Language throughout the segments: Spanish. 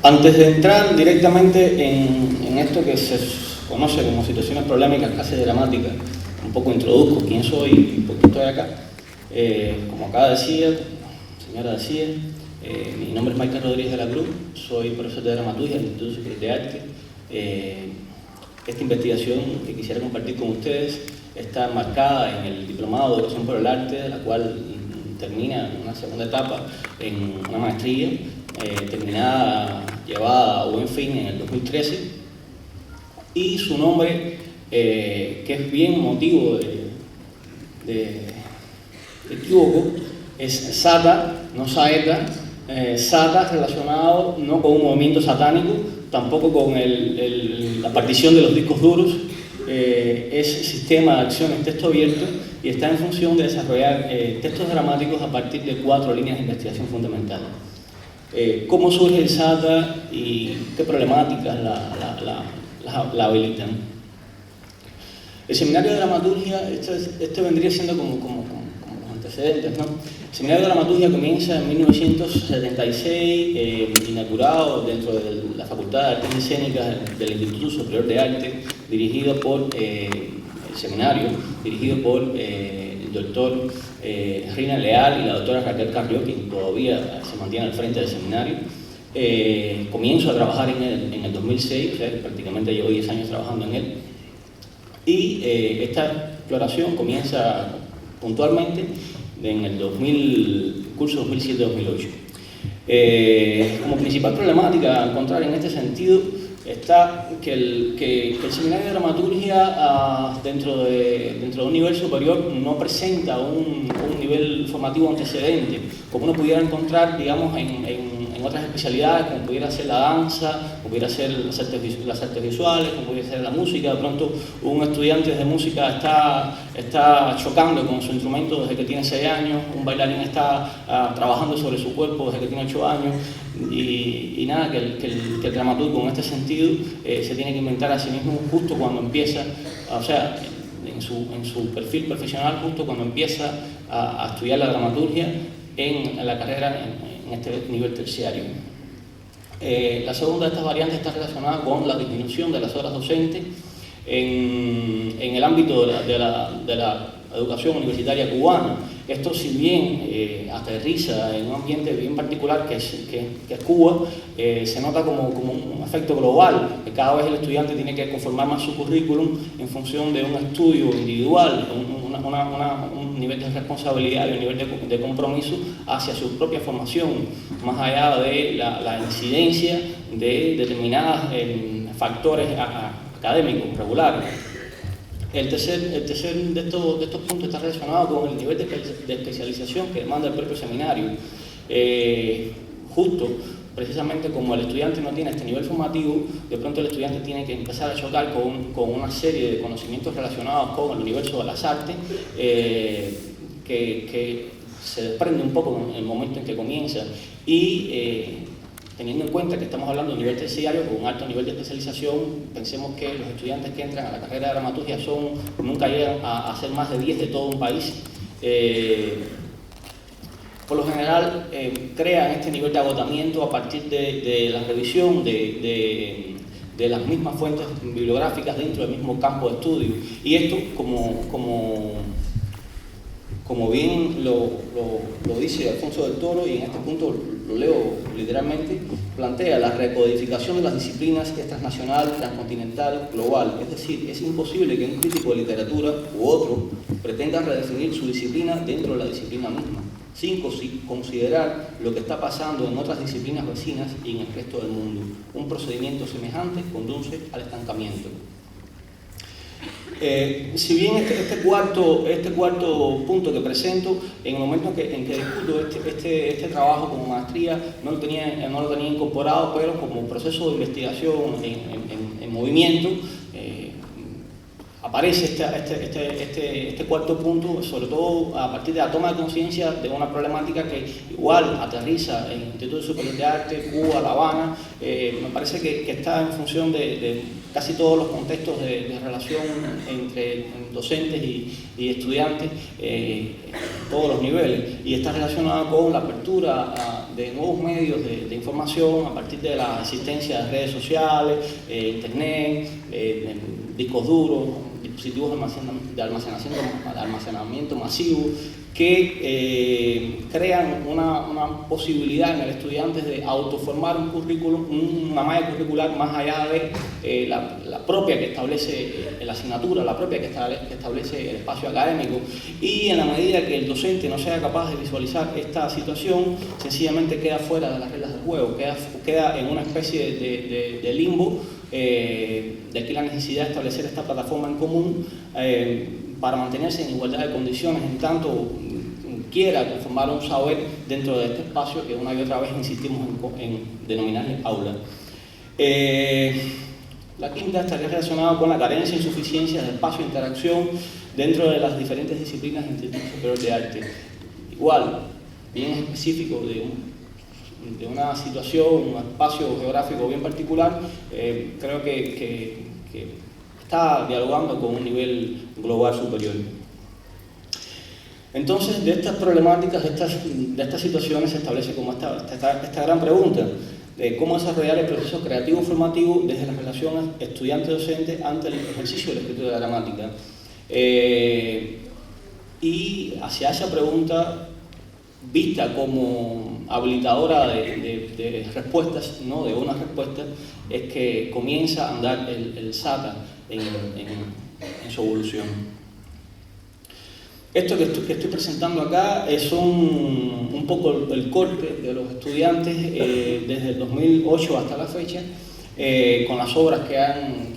Antes de entrar directamente en esto que se conoce como situaciones problemáticas, casi dramáticas, un poco introduzco quién soy y por qué estoy acá. Como acá decía, señora decía, mi nombre es Michael Rodríguez de la Cruz, soy profesor de dramaturgia del Instituto Superior de Arte. Esta investigación que quisiera compartir con ustedes está marcada en el Diplomado de Educación por el Arte, la cual termina en una segunda etapa en una maestría, terminada, llevada a buen fin en el 2013, y su nombre, que es bien motivo de equívoco, es Sata, no Saeta. Sata relacionado no con un movimiento satánico, tampoco con la partición de los discos duros, es sistema de acciones texto abierto y está en función de desarrollar textos dramáticos a partir de 4 líneas de investigación fundamentales. ¿Cómo surge el SATA y qué problemáticas la habilitan? El seminario de dramaturgia, este vendría siendo como antecedentes, ¿no? El seminario de dramaturgia comienza en 1976, inaugurado dentro de la Facultad de Artes Escénicas del Instituto Superior de Arte, dirigido por el doctor Rina Leal y la doctora Raquel Carrió, quien todavía se mantiene al frente del seminario. Comienzo a trabajar en el 2006, o sea, prácticamente llevo 10 años trabajando en él. Y esta exploración comienza puntualmente en el curso 2007-2008. Como principal problemática a encontrar en este sentido está que el seminario de dramaturgia dentro de un nivel superior no presenta un nivel formativo antecedente, como uno pudiera encontrar, digamos, en otras especialidades, como pudiera ser la danza, como pudiera ser las artes visuales, como pudiera ser la música. De pronto un estudiante de música está chocando con su instrumento desde que tiene 6 años, un bailarín está trabajando sobre su cuerpo desde que tiene 8 años, y nada, que el dramaturgo en este sentido se tiene que inventar a sí mismo justo cuando empieza, o sea, en su perfil profesional, justo cuando empieza a estudiar la dramaturgia en la carrera en este nivel terciario. La segunda de estas variantes está relacionada con la disminución de las horas docentes en el ámbito de la educación universitaria cubana. Esto, si bien aterriza en un ambiente bien particular que es Cuba, se nota como un efecto global, que cada vez el estudiante tiene que conformar más su currículum en función de un estudio individual, un nivel de responsabilidad y un nivel de compromiso hacia su propia formación, más allá de la incidencia de determinados factores académicos regulares. El tercer de estos puntos está relacionado con el nivel de especialización que demanda el propio seminario. Justo, precisamente como el estudiante no tiene este nivel formativo, de pronto el estudiante tiene que empezar a chocar con una serie de conocimientos relacionados con el universo de las artes, que se desprende un poco en el momento en que comienza, y teniendo en cuenta que estamos hablando de un nivel terciario con un alto nivel de especialización, pensemos que los estudiantes que entran a la carrera de dramaturgia nunca llegan a ser más de 10 de todo un país. Por lo general, crean este nivel de agotamiento a partir de la revisión de las mismas fuentes bibliográficas dentro del mismo campo de estudio. Y esto, como bien lo dice Alfonso del Toro, y en este punto lo leo literalmente, plantea la recodificación de las disciplinas transnacional, transcontinental, global. Es decir, es imposible que un crítico de literatura u otro pretenda redefinir su disciplina dentro de la disciplina misma, sin considerar lo que está pasando en otras disciplinas vecinas y en el resto del mundo. Un procedimiento semejante conduce al estancamiento. Si bien este cuarto punto que presento, en el momento en que discuto este trabajo como maestría, no lo tenía incorporado, pero como proceso de investigación en movimiento, aparece este cuarto punto, sobre todo a partir de la toma de conciencia de una problemática que igual aterriza en el Instituto Superior de Arte, Cuba, La Habana. Me parece que está en función de casi todos los contextos de relación entre docentes y estudiantes, todos los niveles, y está relacionado con la apertura de nuevos medios de información a partir de la existencia de redes sociales, internet, discos duros, dispositivos de almacenamiento masivo, que crean una posibilidad en el estudiante de autoformar un currículum, una malla curricular más allá de la propia que establece la asignatura, la propia que establece el espacio académico. Y en la medida que el docente no sea capaz de visualizar esta situación, sencillamente queda fuera de las reglas del juego, queda en una especie de limbo. De aquí la necesidad de establecer esta plataforma en común para mantenerse en igualdad de condiciones, en tanto quiera conformar un saber dentro de este espacio que una y otra vez insistimos en denominarle aula. La quinta estaría relacionada con la carencia e insuficiencia de espacio de interacción dentro de las diferentes disciplinas del Instituto Superior de Arte. Igual, bien específico de una situación, un espacio geográfico bien particular, creo que está dialogando con un nivel global superior. Entonces, de estas problemáticas, de estas situaciones, se establece como esta gran pregunta de cómo desarrollar el proceso creativo formativo desde las relaciones estudiante-docente ante el ejercicio de la escritura de la gramática. Y hacia esa pregunta, vista como habilitadora de respuestas, no de una respuesta, es que comienza a andar el SATA en su evolución. Esto que estoy presentando acá es un poco el corte de los estudiantes desde el 2008 hasta la fecha, con las obras que han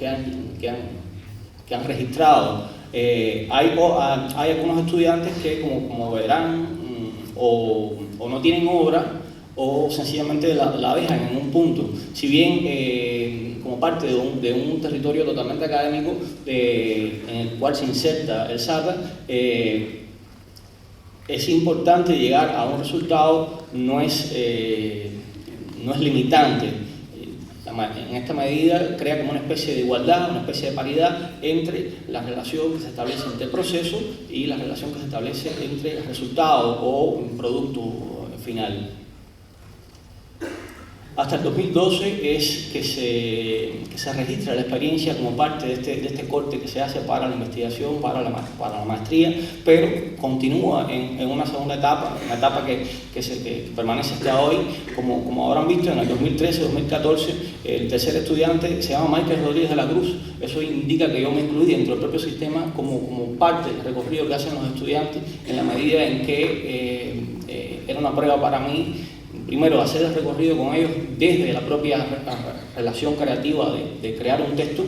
registrado. Hay algunos estudiantes que, como verán, o no tienen obra o sencillamente la dejan en un punto. Si bien como parte de un territorio totalmente académico en el cual se inserta el SATA, es importante llegar a un resultado, no es limitante. En esta medida crea como una especie de igualdad, una especie de paridad entre la relación que se establece entre el proceso y la relación que se establece entre el resultado o un producto final. Hasta el 2012 es que se registra la experiencia como parte de este corte que se hace para la investigación, para la maestría, pero continúa en una segunda etapa, una etapa que permanece hasta hoy. Como habrán visto, en el 2013-2014 el tercer estudiante se llama Michael Rodríguez de la Cruz. Eso indica que yo me incluí dentro del propio sistema como parte del recorrido que hacen los estudiantes, en la medida en que era una prueba para mí. Primero, hacer el recorrido con ellos desde la propia relación creativa de crear un texto,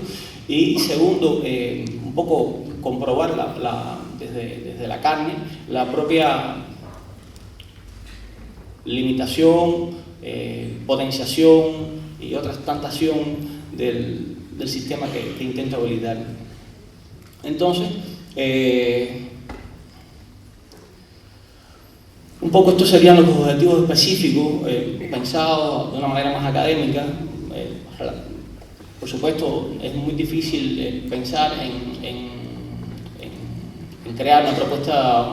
y segundo, un poco comprobar desde la carne la propia limitación, potenciación y otra tentación del sistema que intenta habilitar. Entonces, un poco estos serían los objetivos específicos pensados de una manera más académica. Por supuesto, es muy difícil pensar en crear una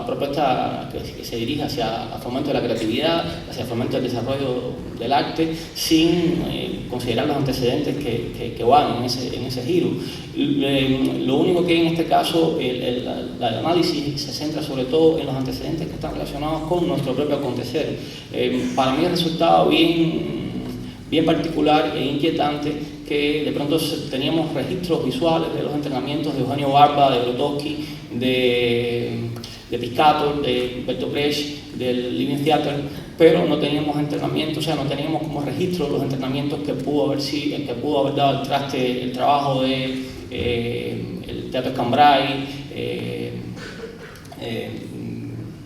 propuesta que se dirija hacia el fomento de la creatividad, hacia el fomento del desarrollo del arte, sin considerar los antecedentes que van en ese giro. Lo único que en este caso el análisis se centra sobre todo en los antecedentes que están relacionados con nuestro propio acontecer. Para mí el resultado bien particular e inquietante, que de pronto teníamos registros visuales de los entrenamientos de Eugenio Barba, de Grotowski, de Piscator, de Bertolt Brecht, del Living Theater, pero no teníamos entrenamientos, o sea, no teníamos como registro los entrenamientos que pudo haber dado el trabajo de el Teatro Cambrai,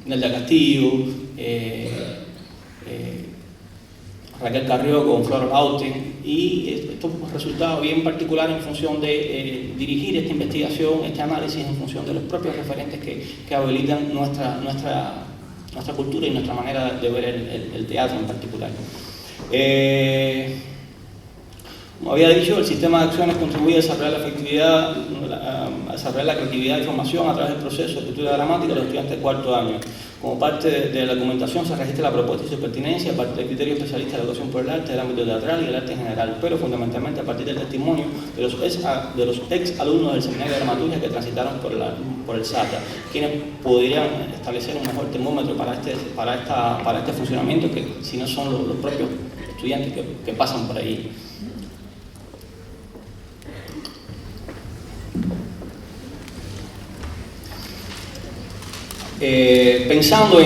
Nelda Castillo, Raquel Carrió con Floral Austin, y esto resultaba bien particular en función de dirigir esta investigación, este análisis en función de los propios referentes que habilitan nuestra cultura y nuestra manera de ver el teatro en particular. Como había dicho, el sistema de acciones contribuye a desarrollar la efectividad, a desarrollar la creatividad y formación a través del proceso de escritura dramática de los estudiantes de cuarto año. Como parte de la documentación se registra la propuesta y su pertinencia a partir del criterio especialista de la educación por el arte, del ámbito teatral y del arte en general, pero fundamentalmente a partir del testimonio de los ex alumnos del seminario de dramaturgia que transitaron por el SATA, quienes podrían establecer un mejor termómetro para este funcionamiento, que si no son los propios estudiantes que pasan por ahí. Pensando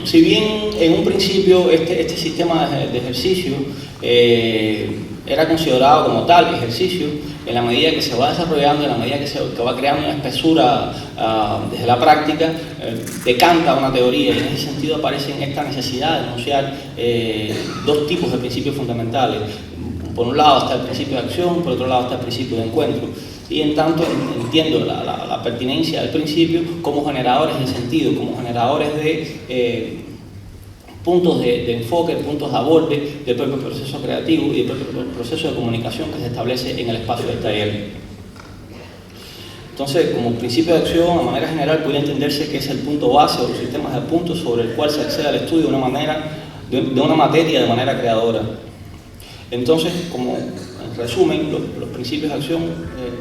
si bien en un principio este sistema de ejercicio era considerado como tal ejercicio, en la medida que se va desarrollando, en la medida que va creando una espesura desde la práctica, decanta una teoría, y en ese sentido aparece esta necesidad de enunciar dos tipos de principios fundamentales. Por un lado está el principio de acción, por otro lado está el principio de encuentro. Y en tanto entiendo la pertinencia del principio como generadores de sentido, como generadores de puntos de enfoque, puntos de aborde del propio proceso creativo y del propio proceso de comunicación que se establece en el espacio del taller. Entonces, como principio de acción, a manera general, puede entenderse que es el punto base o los sistemas de puntos sobre el cual se accede al estudio de una materia de manera creadora. Entonces, como en resumen, los principios de acción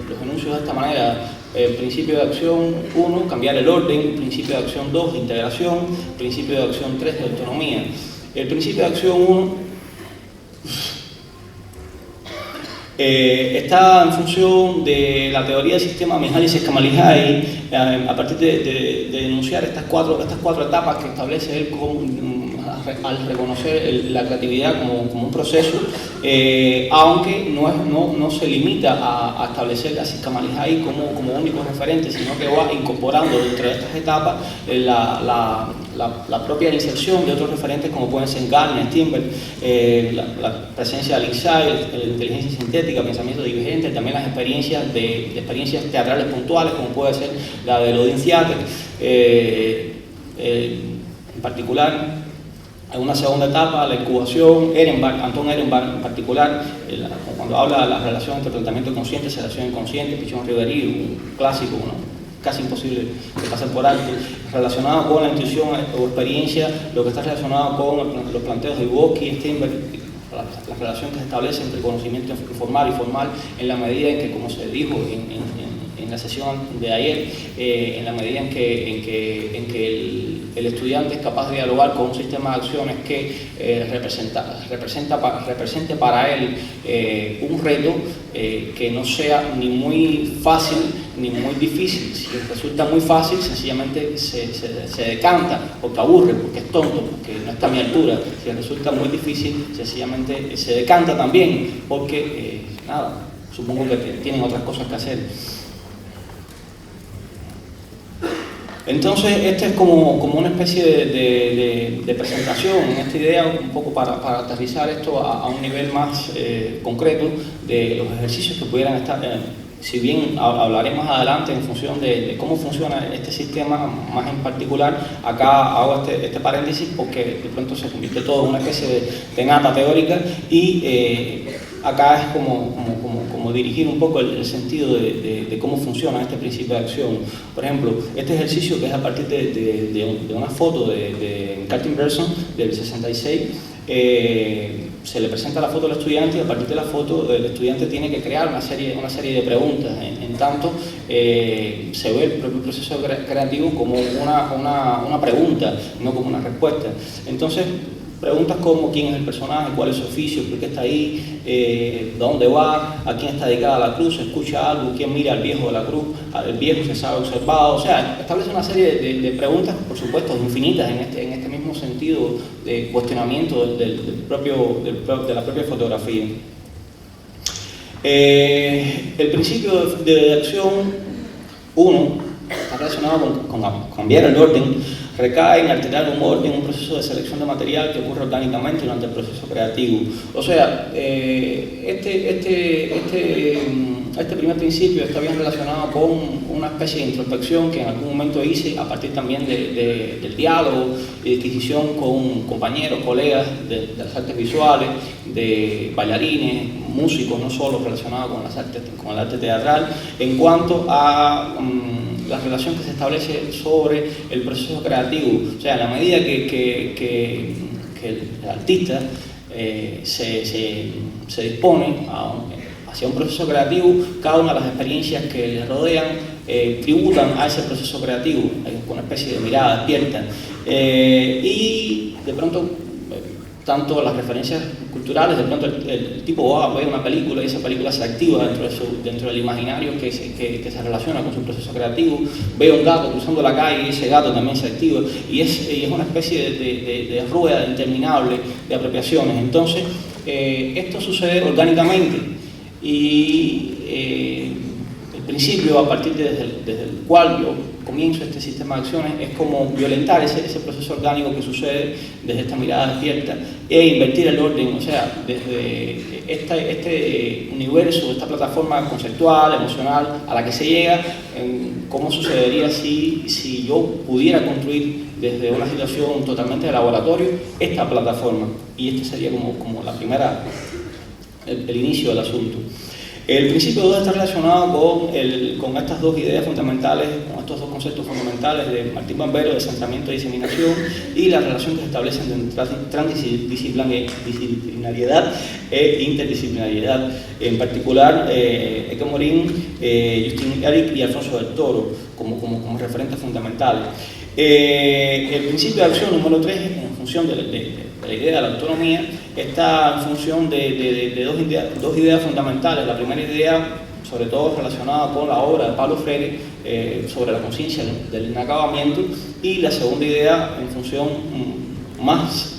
los enuncio de esta manera. Principio de acción 1, cambiar el orden. Principio de acción 2, integración. Principio de acción 3, de autonomía. El principio de acción 1 está en función de la teoría del sistema Mihaly-Csikszentmihalyi, a partir de enunciar estas cuatro etapas que establece él al reconocer la creatividad como un proceso, aunque no se limita a establecer a Csikszentmihalyi como único referente, sino que va incorporando dentro de estas etapas la propia inserción de otros referentes como pueden ser Gardner, Steinberg, la presencia del insight, la inteligencia sintética, pensamiento divergente, también las experiencias teatrales puntuales como puede ser la de Odin Theater, en particular. En una segunda etapa, la incubación, Anton Ehrenberg en particular, cuando habla de la relación entre tratamiento consciente y sedación inconsciente, Pichon Riveri, un clásico, ¿no? Casi imposible de pasar por alto, relacionado con la intuición o experiencia, lo que está relacionado con los planteos de Vygotsky y Steinberg, la relación que se establece entre conocimiento informal y formal, en la medida en que, como se dijo en la sesión de ayer, en la medida en que el estudiante es capaz de dialogar con un sistema de acciones que represente para él un reto que no sea ni muy fácil ni muy difícil. Si resulta muy fácil, sencillamente se decanta porque aburre, porque es tonto, porque no está a mi altura. Si resulta muy difícil, sencillamente se decanta también porque, supongo que tienen otras cosas que hacer. Entonces, este es como una especie de presentación en esta idea, un poco para aterrizar esto a un nivel más concreto de los ejercicios que pudieran estar, si bien hablaré más adelante en función de cómo funciona este sistema más en particular. Acá hago este paréntesis porque de pronto se convierte todo en una especie de nata teórica y acá es como dirigir un poco el sentido de cómo funciona este principio de acción. Por ejemplo, este ejercicio que es a partir de una foto de Carlton Berson del 66, se le presenta la foto al estudiante y a partir de la foto el estudiante tiene que crear una serie de preguntas. En tanto, se ve el propio proceso creativo como una pregunta, no como una respuesta. Entonces, preguntas como quién es el personaje, cuál es su oficio, por qué está ahí, dónde va, a quién está dedicada la cruz, se escucha algo, quién mira al viejo de la cruz, el viejo se sabe observado. O sea, establece una serie de preguntas, por supuesto, infinitas en este mismo sentido de cuestionamiento de la propia fotografía. El principio de acción 1 está relacionado con cambiar el orden, recae en alterar el humor en un proceso de selección de material que ocurre orgánicamente durante el proceso creativo. O sea, este primer principio está bien relacionado con una especie de introspección que en algún momento hice a partir también del diálogo y de adquisición con compañeros, colegas de las artes visuales, de bailarines, músicos, no solo relacionados con el arte teatral, en cuanto a la relación que se establece sobre el proceso creativo. O sea, en la medida que el artista se dispone hacia un proceso creativo, cada una de las experiencias que le rodean tributan a ese proceso creativo, con una especie de mirada despierta. Y de pronto, tanto las referencias culturales, de pronto el tipo va a ver una película y esa película se activa dentro del imaginario que se relaciona con su proceso creativo, ve un gato cruzando la calle y ese gato también se activa, y es una especie de rueda interminable de apropiaciones. Entonces, esto sucede orgánicamente y el principio a partir desde el cual yo comienzo este sistema de acciones es como violentar ese proceso orgánico que sucede desde esta mirada despierta e invertir el orden, o sea, desde este universo, esta plataforma conceptual, emocional a la que se llega, cómo sucedería si yo pudiera construir desde una situación totalmente de laboratorio esta plataforma, y este sería como la primera, el inicio del asunto. El principio 2 está relacionado con estas dos ideas fundamentales, con estos dos conceptos fundamentales de Martín Bambero, de centramiento y diseminación, y la relación que se establece entre transdisciplinariedad e interdisciplinariedad. En particular, Eke Morín, Justin Eric y Alfonso del Toro como referentes fundamentales. El principio de acción número 3, en función de la idea de la autonomía, está en función de dos ideas fundamentales. La primera idea, sobre todo relacionada con la obra de Pablo Freire sobre la conciencia del inacabamiento, y la segunda idea en función más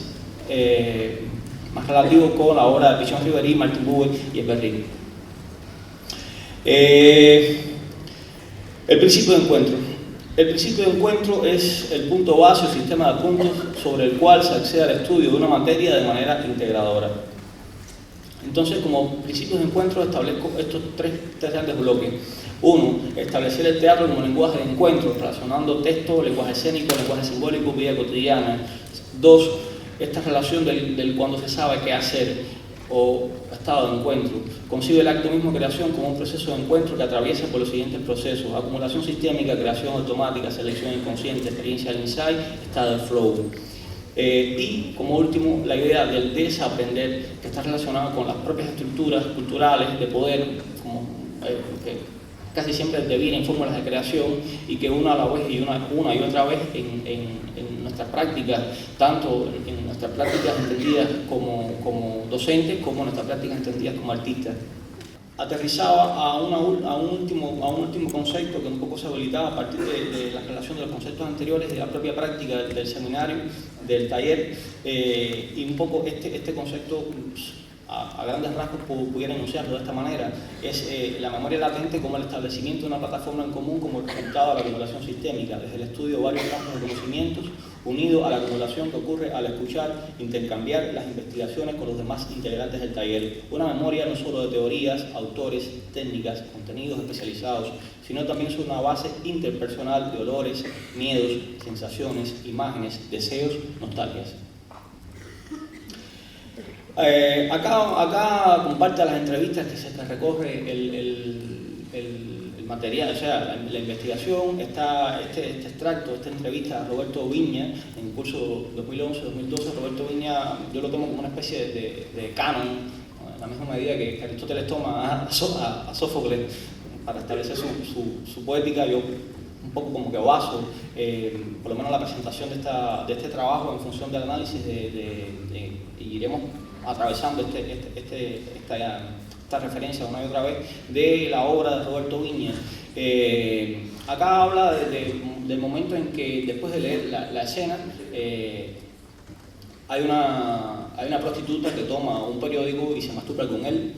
relativo con la obra de Pichon Riveri, Martin Buber y Eberry. El principio de encuentro. El principio de encuentro es el punto base o sistema de puntos sobre el cual se accede al estudio de una materia de manera integradora. Entonces, como principios de encuentro, establezco estos tres grandes bloques. Uno, establecer el teatro como lenguaje de encuentro, relacionando texto, lenguaje escénico, lenguaje simbólico, vida cotidiana. Dos, esta relación del cuando se sabe qué hacer o estado de encuentro. Concibe el acto mismo de creación como un proceso de encuentro que atraviesa por los siguientes procesos: acumulación sistémica, creación automática, selección inconsciente, experiencia del insight, estado de flow. Y como último, la idea del desaprender, que está relacionado con las propias estructuras culturales de poder, que casi siempre devienen fórmulas de creación, y que una a la vez y una y otra vez en nuestras prácticas, tanto en nuestras prácticas entendidas como docentes, como en nuestras prácticas entendidas como artistas. Aterrizaba a un último concepto que un poco se habilitaba a partir de la relación de los conceptos anteriores, de la propia práctica del seminario, del taller, y un poco este concepto, a grandes rasgos pudiera enunciarlo de esta manera, es la memoria latente como el establecimiento de una plataforma en común como el resultado de la acumulación sistémica, desde el estudio de varios campos de conocimientos, unido a la acumulación que ocurre al escuchar, intercambiar las investigaciones con los demás integrantes del taller. Una memoria no solo de teorías, autores, técnicas, contenidos especializados, sino también sobre una base interpersonal de olores, miedos, sensaciones, imágenes, deseos, nostalgias. Acá comparte las entrevistas que se recorre el material, o sea, la investigación, está este extracto, esta entrevista a Roberto Viña, en el curso 2011-2012. Roberto Viña yo lo tomo como una especie de canon, en la misma medida que Aristóteles toma a Sófocles para establecer su poética. Yo un poco como que baso, por lo menos la presentación de este trabajo en función del análisis y iremos atravesando esta referencia una y otra vez de la obra de Roberto Viña. Acá habla del momento en que, después de leer la escena, hay una prostituta que toma un periódico y se masturba con él.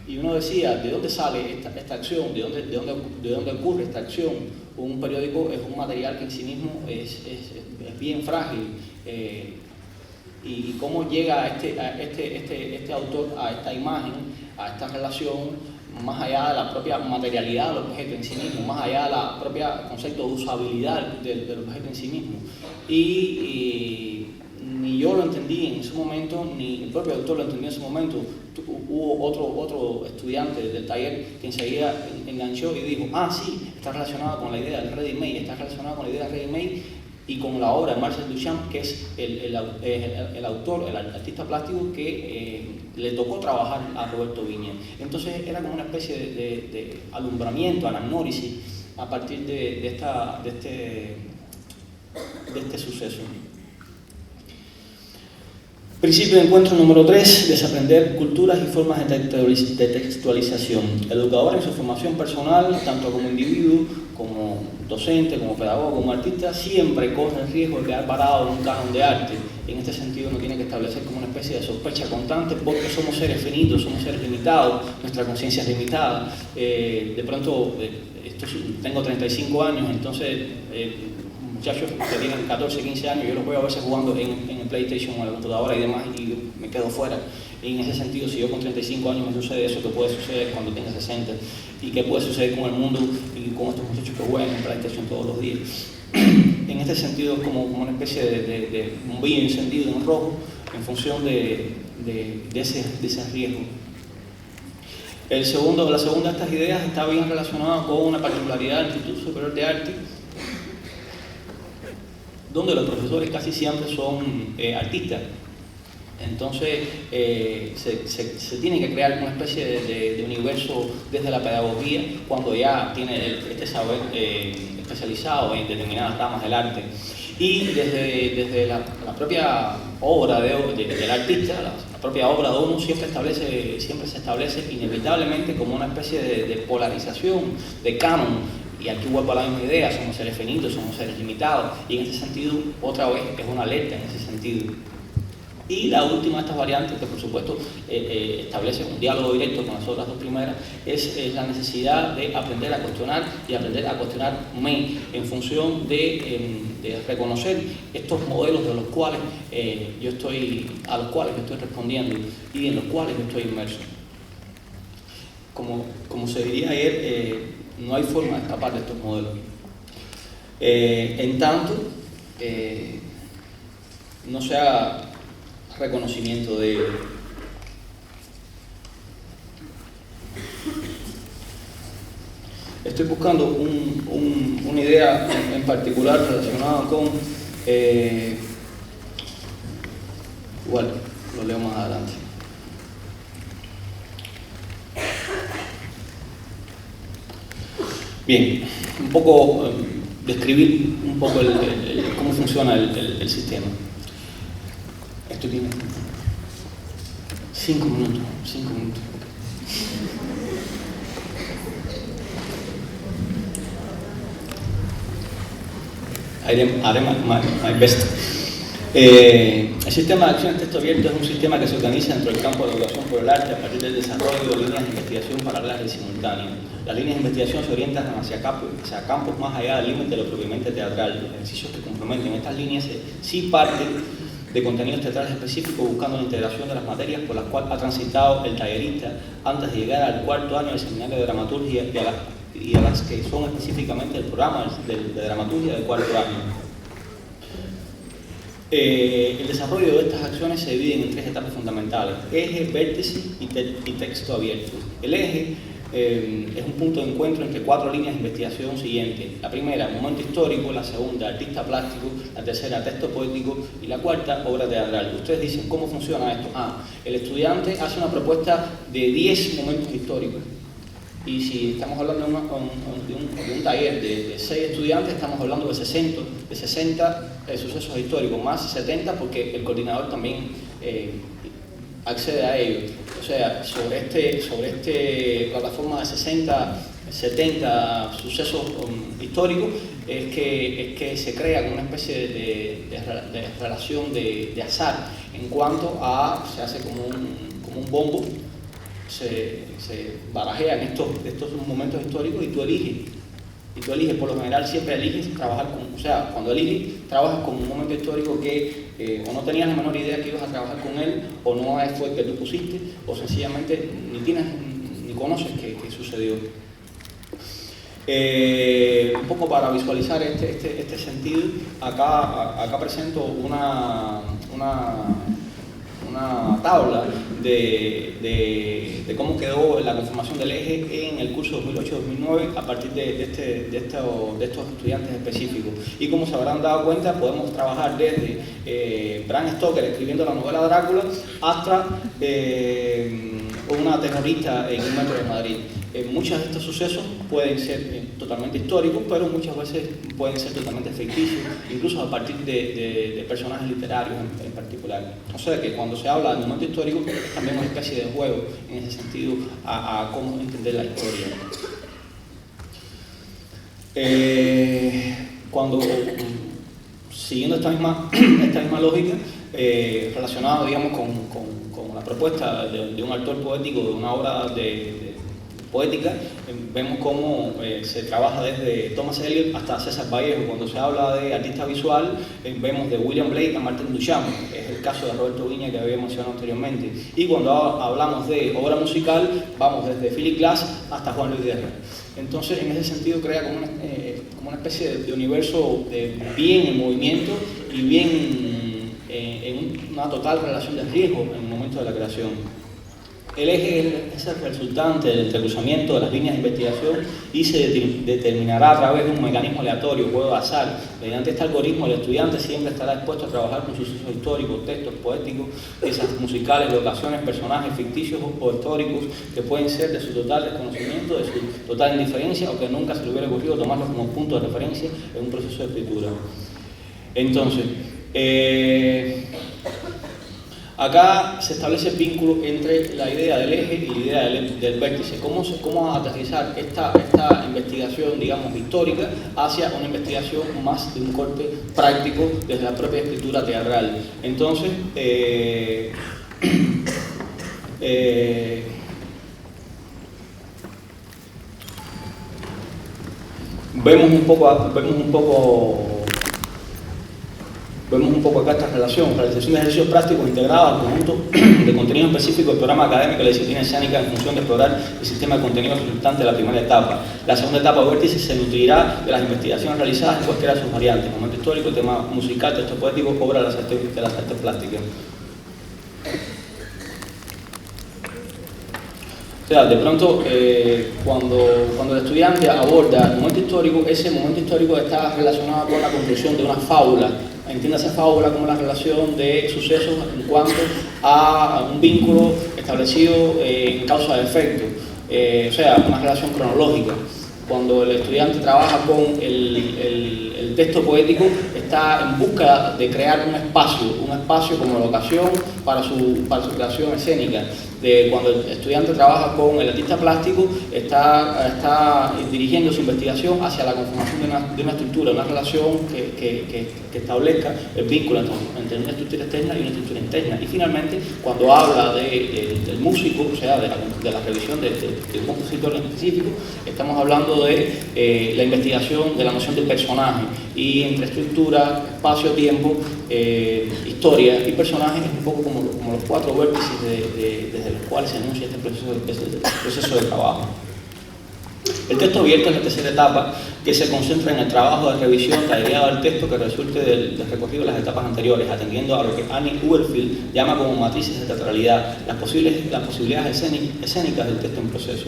Y uno decía, ¿de dónde sale esta acción? ¿De dónde ocurre esta acción? Un periódico es un material que en sí mismo es bien frágil. Y cómo llega este autor a esta imagen, a esta relación, más allá de la propia materialidad del objeto en sí mismo, más allá de la propia concepto de usabilidad del objeto en sí mismo. Y ni yo lo entendí en su momento, ni el propio autor lo entendió en su momento. Hubo otro estudiante del taller que enseguida enganchó y dijo, sí, está relacionado con la idea del ready-made, está relacionado con la idea del ready-made y con la obra de Marcel Duchamp, que es el autor, el artista plástico que le tocó trabajar a Roberto Viña. Entonces era como una especie de alumbramiento, anagnórisis, a partir de este suceso. Principio de encuentro número 3, desaprender culturas y formas de textualización. El educador en su formación personal, tanto como individuo, como docente, como pedagogo, como artista, siempre corre el riesgo de quedar parado en un canon de arte. En este sentido uno tiene que establecer como una especie de sospecha constante, porque somos seres finitos, somos seres limitados, nuestra conciencia es limitada. De pronto, tengo 35 años, entonces muchachos que tienen 14, 15 años, yo los veo a veces jugando en el PlayStation o en la computadora y demás, y me quedo fuera. Y en ese sentido, si yo con 35 años me sucede eso, ¿qué puede suceder cuando tenga 60? ¿Y qué puede suceder con el mundo y con estos muchachos que juegan en PlayStation todos los días? En este sentido, es como una especie de bombillo encendido en rojo en función de ese riesgo. La segunda de estas ideas está bien relacionada con una particularidad del Instituto Superior de Arte, donde los profesores casi siempre son artistas. Entonces se tiene que crear una especie de universo desde la pedagogía, cuando ya tiene este saber especializado en determinadas ramas del arte. Y desde la propia obra del artista, la propia obra de uno siempre se establece inevitablemente como una especie de polarización, de canon. Y aquí vuelvo a la misma idea, somos seres finitos, somos seres limitados, y en ese sentido, otra vez, es una alerta en ese sentido. Y la última de estas variantes, que por supuesto establece un diálogo directo con las otras dos primeras, es la necesidad de aprender a cuestionar y aprender a cuestionarme en función de reconocer estos modelos de los cuales a los cuales yo estoy respondiendo y en los cuales yo estoy inmerso. Como se diría ayer, no hay forma de escapar de estos modelos. En tanto, no se haga reconocimiento de ellos. Estoy buscando una idea en particular relacionada con... igual, lo leo más adelante. Bien, un poco describir un poco cómo funciona el sistema. Esto tiene 5 minutos. Haré my best. El sistema de acción en texto abierto es un sistema que se organiza dentro del campo de la educación por el arte a partir del desarrollo de líneas de investigación paralelas y simultáneas. Las líneas de investigación se orientan hacia campos más allá del límite de lo propiamente teatral. Los ejercicios que comprometen estas líneas sí parten de contenidos teatrales específicos, buscando la integración de las materias por las cuales ha transitado el tallerista antes de llegar al 4º año del seminario de dramaturgia y a las que son específicamente el programa de dramaturgia del 4º año. El desarrollo de estas acciones se divide en 3 etapas fundamentales: eje, vértice y texto abierto. El eje es un punto de encuentro entre 4 líneas de investigación siguientes. La primera, momento histórico; la segunda, artista plástico; la tercera, texto poético; y la cuarta, obra teatral. Ustedes dicen, ¿cómo funciona esto? El estudiante hace una propuesta de 10 momentos históricos. Y si estamos hablando de un taller de 6 estudiantes, estamos hablando de 60 sucesos históricos, más 70 porque el coordinador también accede a ello. O sea, sobre este plataforma de 70 sucesos históricos es que se crea una especie de relación de azar, en cuanto a, se hace como un bombo se barajean estos momentos históricos y tú eliges. Y tú eliges, por lo general, siempre eliges trabajar con, o sea, cuando eliges, trabajas con un momento histórico que o no tenías la menor idea que ibas a trabajar con él, o no fue el que tú pusiste, o sencillamente ni conoces qué sucedió. Un poco para visualizar este sentido, acá presento una tabla de cómo quedó la conformación del eje en el curso 2008-2009 a partir de estos estudiantes específicos. Y como se habrán dado cuenta, podemos trabajar desde Bram Stoker escribiendo la novela Drácula hasta una terrorista en un metro de Madrid. Muchos de estos sucesos pueden ser totalmente históricos, pero muchas veces pueden ser totalmente ficticios, incluso a partir de personajes literarios en particular. O sea que cuando se habla de momento histórico, también es una especie de juego en ese sentido a cómo entender la historia. Siguiendo esta misma lógica, relacionada, digamos, con la propuesta de un autor poético de una obra poética, vemos cómo se trabaja desde Thomas Eliot hasta César Vallejo. Cuando se habla de artista visual, vemos de William Blake a Martin Duchamp, es el caso de Roberto Viña que había mencionado anteriormente. Y cuando hablamos de obra musical, vamos desde Philip Glass hasta Juan Luis Guerra. Entonces, en ese sentido, crea como una especie de universo bien en movimiento y bien en una total relación de riesgo en el momento de la creación. El eje es el resultante del entrecruzamiento de las líneas de investigación y se determinará a través de un mecanismo aleatorio, juego de azar. Mediante este algoritmo, el estudiante siempre estará dispuesto a trabajar con sucesos históricos, textos poéticos, piezas musicales, locaciones, personajes ficticios o históricos que pueden ser de su total desconocimiento, de su total indiferencia o que nunca se le hubiera ocurrido tomarlos como punto de referencia en un proceso de escritura. Entonces, acá se establece el vínculo entre la idea del eje y la idea del vértice. ¿Cómo aterrizar esta investigación, digamos, histórica hacia una investigación más de un corte práctico desde la propia escritura teatral? Entonces, vemos un poco acá esta relación, realización de ejercicios prácticos integrados al conjunto de contenido específico del programa académico de la disciplina escénica en función de explorar el sistema de contenido resultante de la primera etapa. La segunda etapa o vértice se nutrirá de las investigaciones realizadas en cualquiera de sus variantes: momento histórico, tema musical, texto poético, obra de las artes plásticas. O sea, de pronto, cuando el estudiante aborda el momento histórico, ese momento histórico está relacionado con la construcción de una fábula. Entiéndase fábula como la relación de sucesos en cuanto a un vínculo establecido en causa de efecto, o sea, una relación cronológica. Cuando el estudiante trabaja con el texto poético, está en busca de crear un espacio como locación para su creación escénica. Cuando el estudiante trabaja con el artista plástico, está dirigiendo su investigación hacia la conformación de una estructura, una relación que establezca el vínculo entre una estructura externa y una estructura interna. Y finalmente, cuando habla del músico, o sea, de la revisión de un compositor en específico, estamos hablando de la investigación de la noción del personaje, y entre estructura, espacio, tiempo, historia y personaje es un poco como los cuatro vértices desde los cuales se anuncia este proceso de trabajo. El texto abierto es la tercera etapa, que se concentra en el trabajo de revisión tallereado del texto que resulte del recorrido de las etapas anteriores, atendiendo a lo que Annie Uberfield llama como matrices de teatralidad, las posibilidades escénicas del texto en proceso.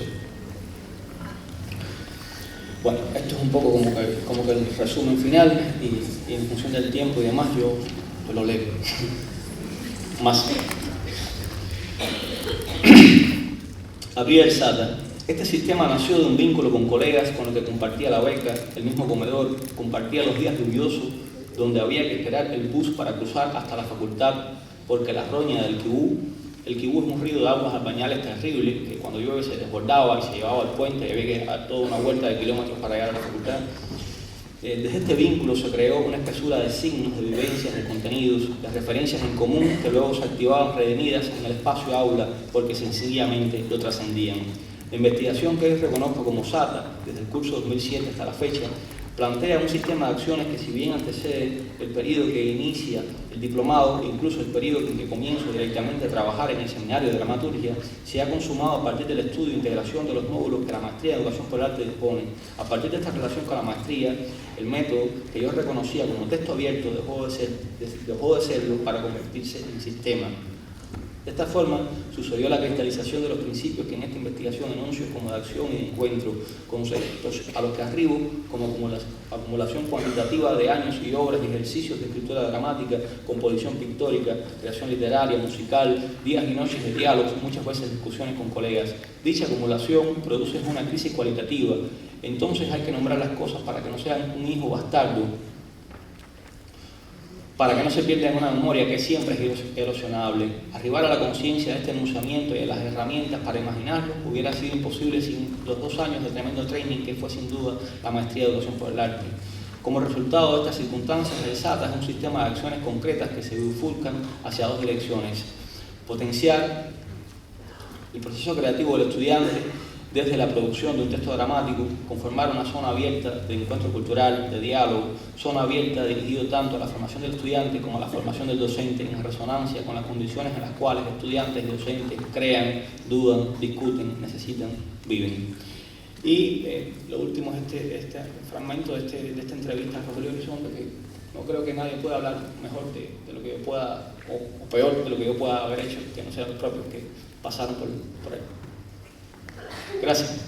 Bueno, esto es un poco como que el resumen final, y en función del tiempo y demás yo lo leo. Más. Gabriel Sata. Este sistema nació de un vínculo con colegas con los que compartía la beca, el mismo comedor, compartía los días lluviosos donde había que esperar el bus para cruzar hasta la facultad, porque la roña del Quibú, el Quibú es un río de aguas albañales terrible, que cuando llueve se desbordaba y se llevaba al puente y había que dar toda una vuelta de kilómetros para llegar a la facultad. Desde este vínculo se creó una espesura de signos, de vivencias, de contenidos, de referencias en común que luego se activaban redimidas en el espacio aula porque sencillamente lo trascendían. La investigación que hoy reconozco como SATA, desde el curso 2007 hasta la fecha, plantea un sistema de acciones que, si bien antecede el periodo que inicia el diplomado, incluso el periodo en que comienzo directamente a trabajar en el seminario de dramaturgia, se ha consumado a partir del estudio e integración de los módulos que la maestría de educación por el arte dispone. A partir de esta relación con la maestría, el método que yo reconocía como texto abierto dejó de serlo para convertirse en sistema. De esta forma sucedió la cristalización de los principios que en esta investigación enuncio como de acción y de encuentro, conceptos a los que arribo como acumulación cuantitativa de años y obras y ejercicios de escritura dramática, composición pictórica, creación literaria, musical, días y noches de diálogos, muchas veces discusiones con colegas. Dicha acumulación produce una crisis cualitativa. Entonces hay que nombrar las cosas para que no sean un hijo bastardo, para que no se pierda en una memoria que siempre es erosionable. Arribar a la conciencia de este enunciamiento y a las herramientas para imaginarlo hubiera sido imposible sin los 2 años de tremendo training que fue sin duda la maestría de educación por el arte. Como resultado de estas circunstancias, el SATA es un sistema de acciones concretas que se bifurcan hacia 2 direcciones. Potenciar el proceso creativo del estudiante desde la producción de un texto dramático, conformar una zona abierta de encuentro cultural, de diálogo, zona abierta dirigido tanto a la formación del estudiante como a la formación del docente, en resonancia con las condiciones en las cuales estudiantes y docentes crean, dudan, discuten, necesitan, viven. Y lo último es este fragmento de esta entrevista a Rogelio Elizondo, que no creo que nadie pueda hablar mejor de lo que yo pueda, o peor de lo que yo pueda haber hecho, que no sean los propios que pasaron por él. Gracias.